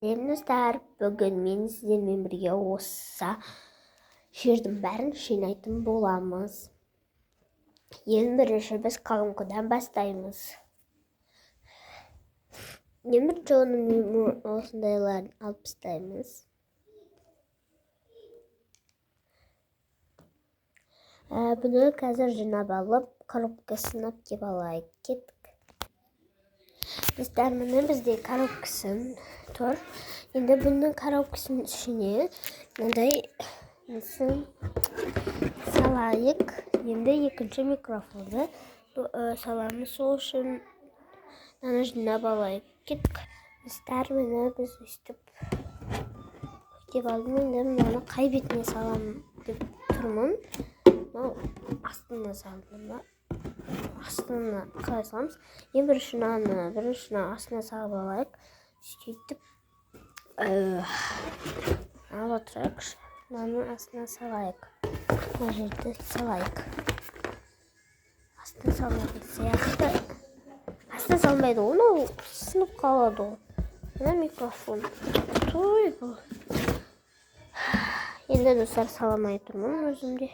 Достар, бүгін мен сіздермен бірге осы жердің бәрін жинайтын боламыз. Ең бірінші біз колонкадан бастаймыз. Ең бірінші оның осындайларын алып тастаймыз. Бұны қазір жинап алып, коробкасына кеп алайық. Кеттік. Достар, міне бізде коробкасын тұр. Енді бұның коробкасының ішіне мындай салайық. Енді екінші микрофонды саламыз, сол үшін мынаны жинап алайық. Кеттік. Достар, міне біз өстіп деп алдым. Енді мынаны қай бетіне саламын деп тұрмын. Астына салдым ба? Астына қалай саламыз? Ең бірінші астына салып алайық. Сөйтіп алып отырайық. Мынаны астына салайық. Мына жерді салайық. Астына салмайтын сияқты. Астына салмайды, оны сынып қалады. Мына микрофон. Той бұл. Енді достар, саламай тұрмын өзімде.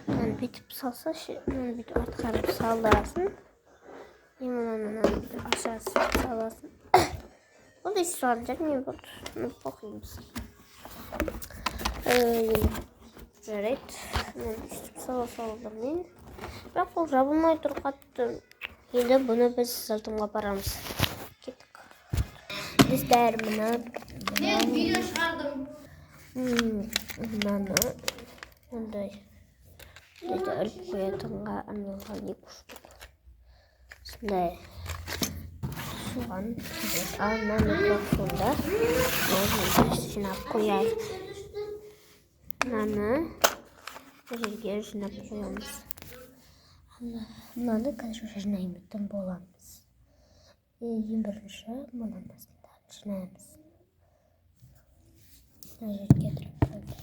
Мынаны бүйтіп салса, мынаны бүйтіп атқарып салдасын. Мынаны ашасын саласын. Бұл да салынacak, мен bunu bakayımız. Evet. Üstüp saladım ben. Бірақ бұл жабылмай тұр қатты. Енді бұны біз сатымға барамыз. Кеттік. Біздер мен видео шығардым. Мынаны мындай іліп қоятынға арналған екі штук. Сондай соған ана микрофонда жинап қояйық. Мынаны жерге жинап қоямыз. Мынаны қазір жинайтын боламыз. Ең бірінші мынаның астында жинаймыз. Мына жерге тұрып қойды.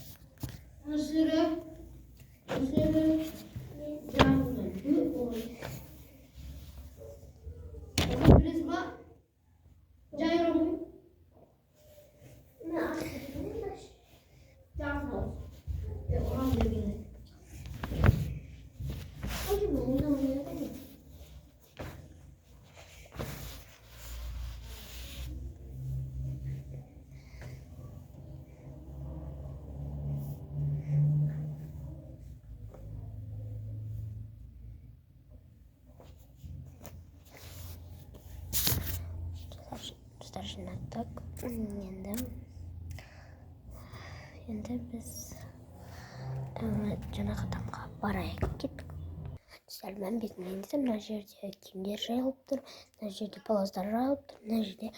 Жинаттық. Енді біз жаңағы адамға барайық. Кеттік. Мен бетімнен де мына жерде киімдер жайылып тұр, мына жерде палаздар жайылып тұр, мына жерде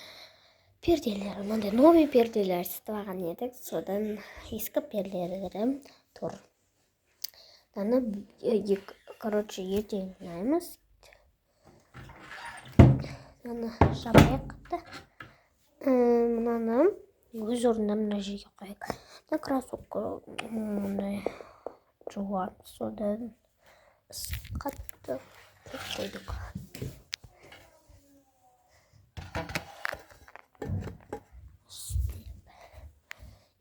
перделер, мынандай новый перделер сатып алған едік, содан ескі перделерім тұр. Мынаны ертең жинаймыз. Мынаны жабайық. Мынаны өз орнына мына жерге қойайық. Мына кроссовка мындай жуан, содан қатты қойдық.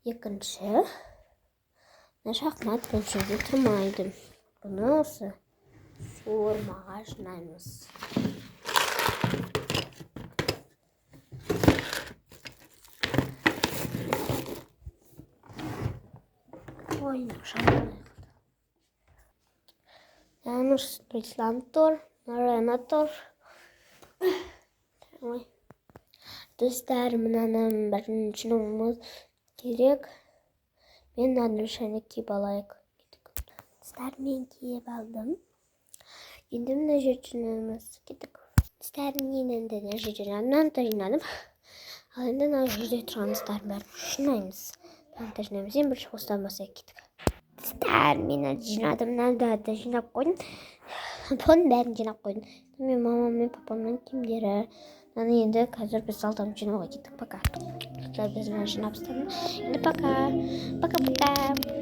Екінші, мына шахмат бұл жерде тұрмайды. Бұны осы суырмаға жинаймыз. Януш Рислантор, Ренатор. Достар, мынаны бірінші жинауымыз керек. Мен Андрюшаны киіп алайық. Достар, мен киіп алдым. Енді мына жерді жинаймыз. Кеттік. Достар, мен енді мына жерді жинадым. Ал енді мына жерде тұрғаныстардың бәрін жинаймыз. Ең бірінші осыдан бастайық. Кеттік. Достар, мен жинадым, мынаны жинап қойдым. Бұның бәрін жинап қойдым. Мен мамам мен папамның киімдері. Мынаны енді қазір біз залдан жинауға кеттік. Пока. Біз жинап тастадым. Енді пока. Пока-пока.